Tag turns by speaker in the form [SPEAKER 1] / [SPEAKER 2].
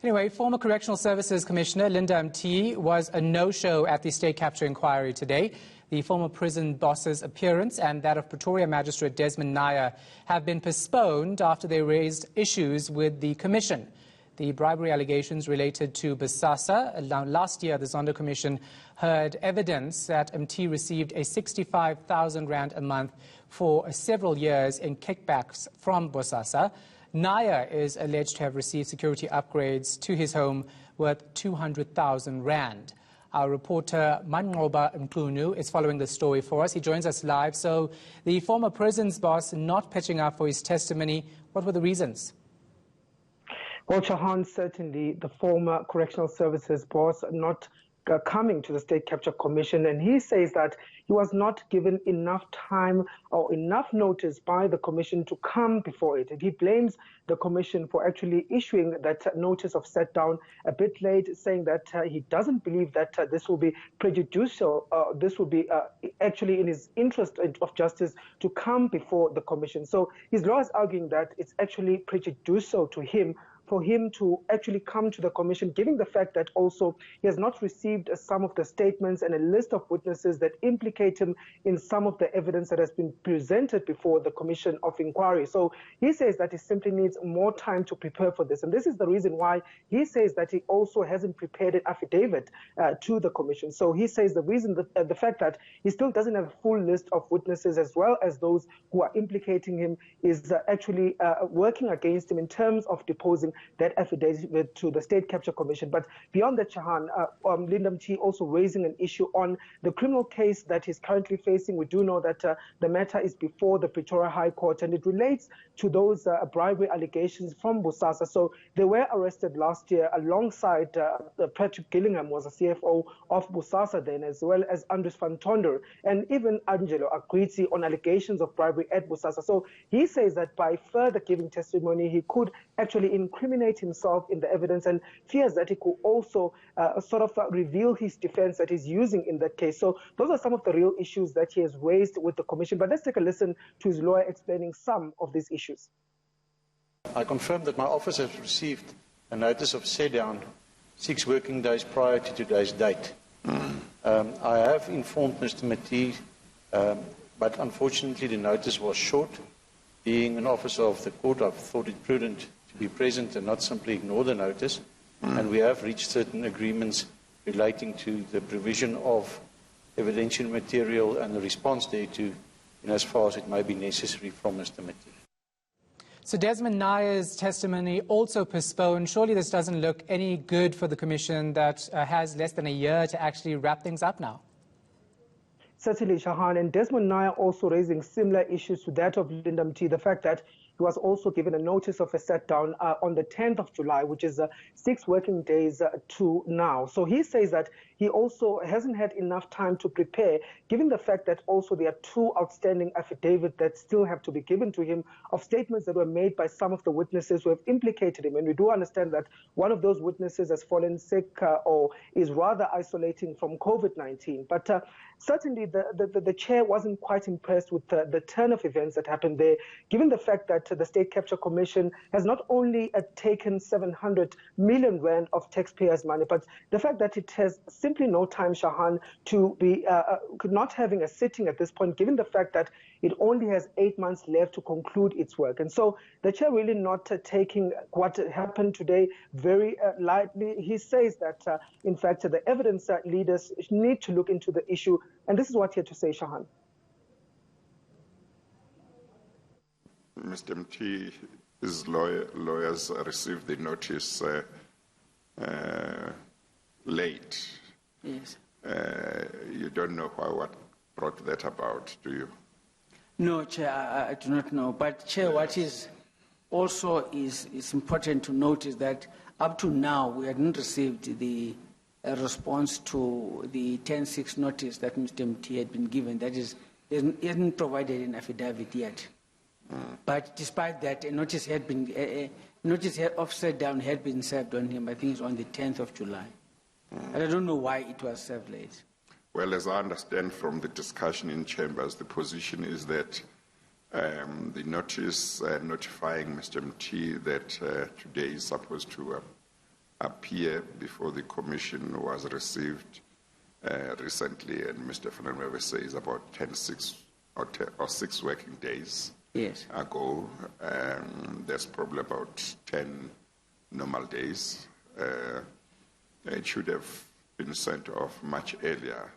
[SPEAKER 1] Anyway, former Correctional Services Commissioner Linda Mtee was a no-show at the state capture inquiry today. The former prison boss's appearance and that of Pretoria Magistrate Desmond Nair have been postponed after they raised issues with the commission. The bribery allegations related to Bosasa. Last year, the Zondo Commission heard evidence that Mtee received a 65,000 rand a month for several years in kickbacks from Bosasa. Nair is alleged to have received security upgrades to his home worth 200,000 rand. Our reporter Manqoba Mqunu is following the story for us. He joins us live. So the former prisons boss not pitching up for his testimony. What were the reasons?
[SPEAKER 2] Well, Shahan, certainly the former Correctional Services boss not coming to the State Capture Commission, and he says that he was not given enough time or enough notice by the Commission to come before it. And he blames the Commission for actually issuing that notice of set down a bit late, saying that he doesn't believe that this will be prejudicial. This will be actually in his interest of justice to come before the Commission. So his lawyer is arguing that it's actually prejudicial to him for him to actually come to the commission, given the fact that also he has not received some of the statements and a list of witnesses that implicate him in some of the evidence that has been presented before the commission of inquiry. So he says that he simply needs more time to prepare for this. And this is the reason why he says that he also hasn't prepared an affidavit to the commission. So he says the reason, the fact that he still doesn't have a full list of witnesses as well as those who are implicating him is actually working against him in terms of deposing that affidavit to the State Capture Commission. But beyond that, Shahan, Linda Mtee also raising an issue on the criminal case that he's currently facing. We do know that the matter is before the Pretoria High Court, and it relates to those bribery allegations from Bosasa. So they were arrested last year alongside Patrick Gillingham, was a CFO of Bosasa then, as well as Andries van Tonder, and even Angelo Agrizi on allegations of bribery at Bosasa. So he says that by further giving testimony, he could actually incriminate himself in the evidence, and fears that he could also reveal his defense that he's using in that case. So those are some of the real issues that he has raised with the commission. But let's take a listen to his lawyer explaining some of these issues.
[SPEAKER 3] I confirm that my office has received a notice of set down 6 working days prior to today's date. I have informed Mr. Mtee, but unfortunately the notice was short. Being an officer of the court, I've thought it prudent to be present and not simply ignore the notice. And we have reached certain agreements relating to the provision of evidential material and the response thereto, as far as it may be necessary from Mr. Mtee.
[SPEAKER 1] So Desmond Nair's testimony also postponed. Surely this doesn't look any good for the commission that has less than a year to actually wrap things up now.
[SPEAKER 2] Certainly, Shahan, and Desmond Nair also raising similar issues to that of Linda Mtee, the fact that he was also given a notice of a set down on the 10th of July, which is 6 working days to now. So he says that he also hasn't had enough time to prepare, given the fact that also there are 2 outstanding affidavits that still have to be given to him of statements that were made by some of the witnesses who have implicated him. And we do understand that one of those witnesses has fallen sick or is rather isolating from COVID-19. But certainly the chair wasn't quite impressed with the turn of events that happened there, given the fact that the State Capture Commission has not only taken 700 million rand of taxpayers' money, but the fact that it has simply no time, Shahan, to be not having a sitting at this point, given the fact that it only has 8 months left to conclude its work. And so the chair really not taking what happened today very lightly. He says that, in fact, the evidence leaders need to look into the issue. And this is what he had to say, Shahan.
[SPEAKER 4] Mr. Mtee's lawyers received the notice late.
[SPEAKER 5] Yes.
[SPEAKER 4] You don't know what brought that about, do you?
[SPEAKER 5] No, Chair, I do not know. But, Chair, what is also is important to note is that up to now we have not received the response to the 10-6 notice that Mr. Mtee had been given. That is, he hasn't provided an affidavit yet. But despite that, a notice of set down had been served on him. I think it's on the 10th of July. And I don't know why it was served late.
[SPEAKER 4] Well, as I understand from the discussion in chambers, the position is that the notice notifying Mr. Mtee that today is supposed to appear before the commission was received recently, and Mr. Fernandez says about 6 working days
[SPEAKER 5] Yes.
[SPEAKER 4] ago. There's probably about 10 normal days. It should have been sent off much earlier